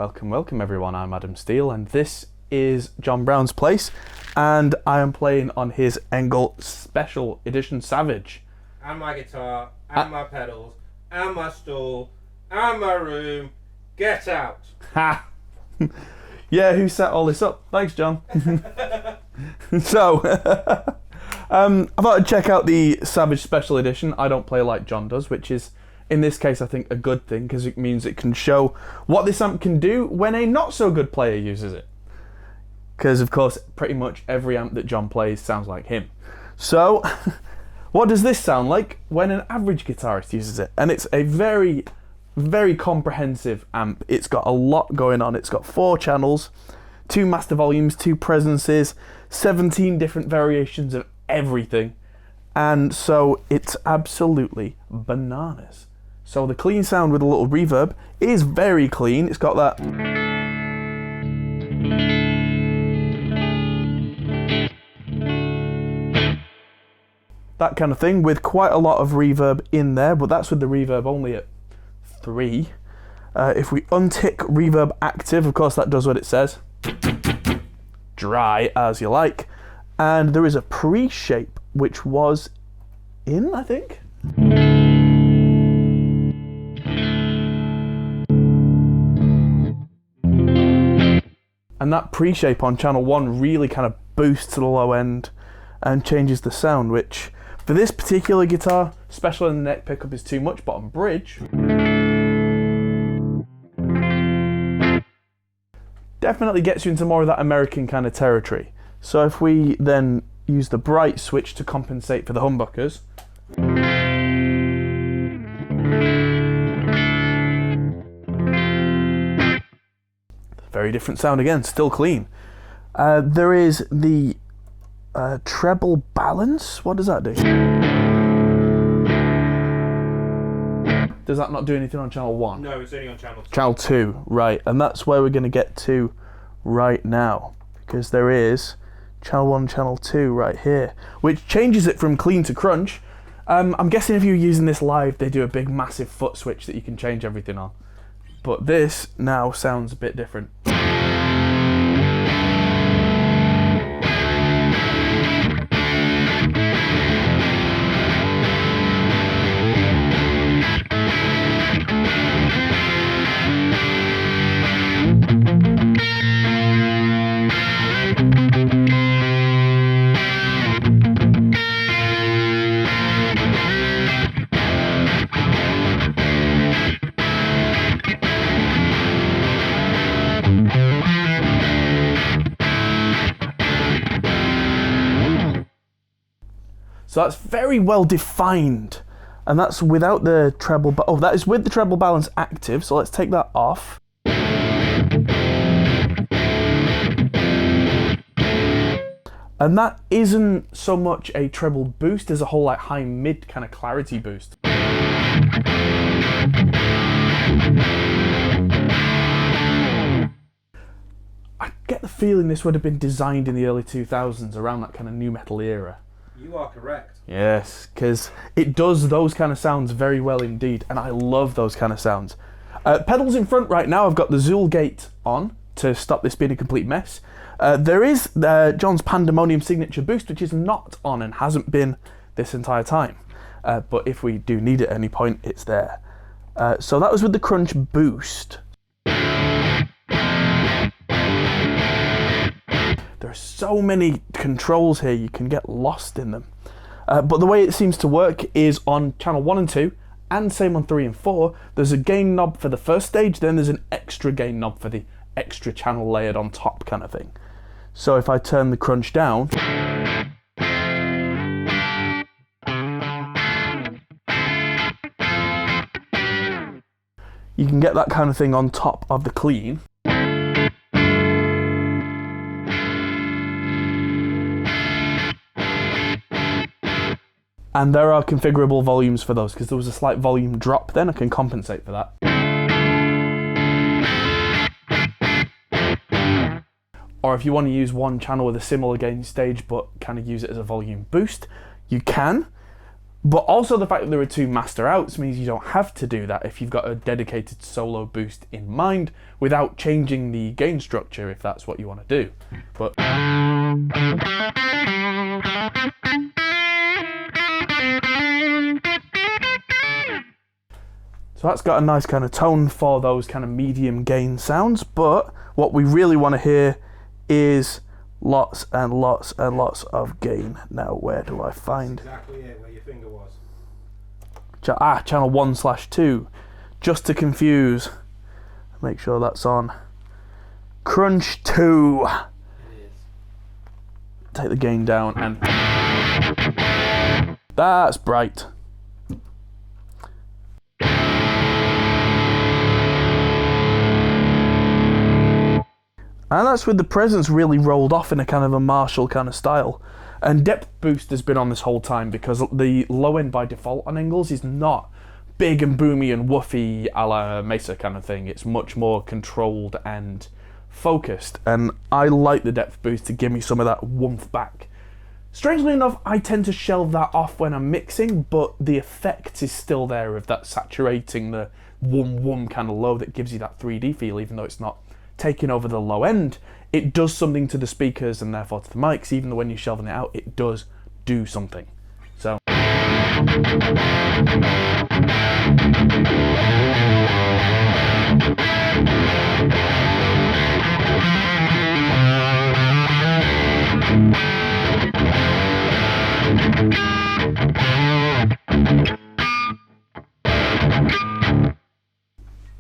Welcome everyone, I'm Adam Steele and this is John Browne's place and I am playing on his Engl Special Edition Savage. And my guitar, and my pedals, and my stool, and my room. Get out! Ha! Yeah, who set all this up? Thanks, John. So, I thought I'd check out the Savage Special Edition. I don't play like John does, which is, in this case, I think a good thing, because it means it can show what this amp can do when a not-so-good player uses it. Because, of course, pretty much every amp that John plays sounds like him. So, what does this sound like when an average guitarist uses it? And it's a very, very comprehensive amp. It's got a lot going on. It's got 4 channels, 2 master volumes, 2 presences, 17 different variations of everything. And so it's absolutely bananas. So the clean sound with a little reverb is very clean. It's got that kind of thing with quite a lot of reverb in there, but that's with the reverb only at 3. If we untick reverb active, of course that does what it says. Dry as you like. And there is a pre-shape which was in, I think. And that pre-shape on channel 1 really kind of boosts the low end and changes the sound, which for this particular guitar, especially in the neck pickup, is too much, but on bridge, definitely gets you into more of that American kind of territory. So if we then use the bright switch to compensate for the humbuckers, very different sound again, still clean. There is the treble balance. What does that do? Does that not do anything on channel 1? No, it's only on channel 2. Channel 2, right. And that's where we're going to get to right now. Because there is channel 1, channel 2 right here, which changes it from clean to crunch. I'm guessing if you're using this live, they do a big massive foot switch that you can change everything on. But this now sounds a bit different. So that's very well defined, and that's without the treble, oh, that is with the treble balance active, so let's take that off. And that isn't so much a treble boost as a whole like high-mid kind of clarity boost. I get the feeling this would have been designed in the early 2000s, around that kind of nu metal era. You are correct. Yes, because it does those kind of sounds very well indeed, and I love those kind of sounds. Pedals in front right now, I've got the Zool gate on to stop this being a complete mess. There is John's Pandemonium signature boost, which is not on and hasn't been this entire time. But if we do need it at any point, it's there. So that was with the crunch boost. There are so many controls here, you can get lost in them. But the way it seems to work is on channel 1 and 2, and same on 3 and 4, there's a gain knob for the first stage, then there's an extra gain knob for the extra channel layered on top kind of thing. So if I turn the crunch down, you can get that kind of thing on top of the clean. And there are configurable volumes for those, because there was a slight volume drop then, I can compensate for that. Or if you want to use one channel with a similar gain stage but kind of use it as a volume boost, you can. But also the fact that there are 2 master outs means you don't have to do that if you've got a dedicated solo boost in mind without changing the gain structure if that's what you want to do. But so that's got a nice kind of tone for those kind of medium gain sounds, but what we really want to hear is lots and lots and lots of gain. Now, where do I find... That's exactly it, where your finger was. Channel 1/2, just to confuse. Make sure that's on. Crunch 2. It is. Take the gain down and... That's bright. And that's with the presence really rolled off in a kind of a Marshall kind of style. And depth boost has been on this whole time because the low end by default on Engls is not big and boomy and woofy a la Mesa kind of thing. It's much more controlled and focused. And I like the depth boost to give me some of that woomph back. Strangely enough, I tend to shelve that off when I'm mixing, but the effect is still there of that saturating the wum kind of low that gives you that 3D feel, even though it's not taking over the low end. It does something to the speakers and therefore to the mics, even though when you're shelving it out, it does do something. So.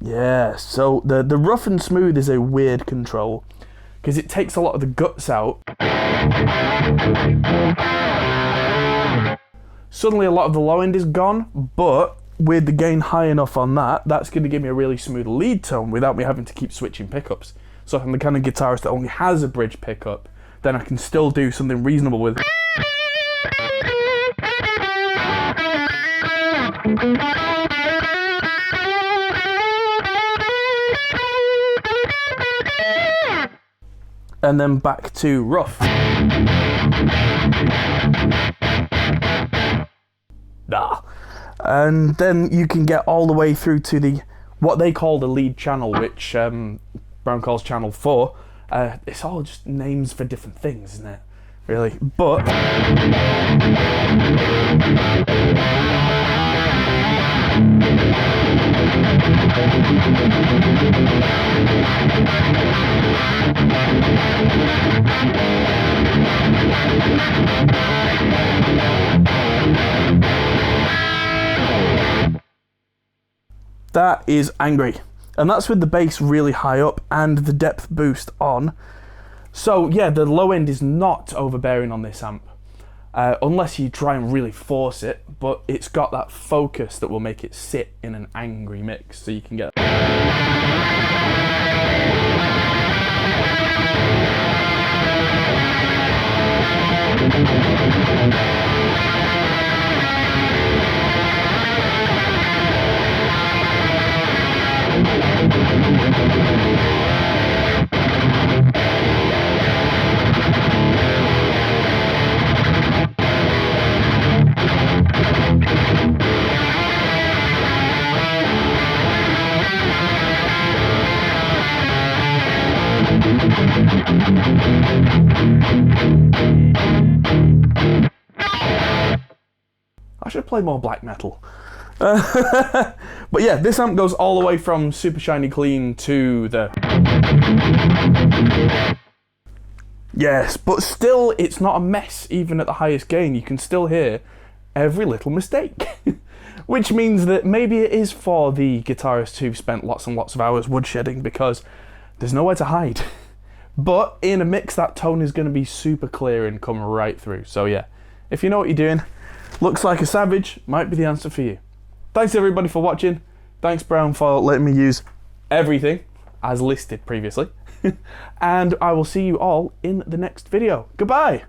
Yeah, so the rough and smooth is a weird control because it takes a lot of the guts out. Suddenly a lot of the low end is gone, but with the gain high enough on that, that's going to give me a really smooth lead tone without me having to keep switching pickups. So if I'm the kind of guitarist that only has a bridge pickup, then I can still do something reasonable with it. And then back to rough. And then you can get all the way through to the what they call the lead channel, which Browne calls channel 4. It's all just names for different things, isn't it? Really, but that is angry. And that's with the bass really high up and the depth boost on. So yeah, the low end is not overbearing on this amp, unless you try and really force it, but it's got that focus that will make it sit in an angry mix, so you can get... I should play more black metal. But yeah, this amp goes all the way from super shiny clean to the... Yes, but still it's not a mess even at the highest gain. You can still hear every little mistake. Which means that maybe it is for the guitarists who've spent lots and lots of hours woodshedding, because there's nowhere to hide. But in a mix, that tone is going to be super clear and come right through. So yeah, if you know what you're doing, Looks Like a Savage might be the answer for you. Thanks everybody for watching. Thanks Browne for letting me use everything as listed previously. And I will see you all in the next video. Goodbye!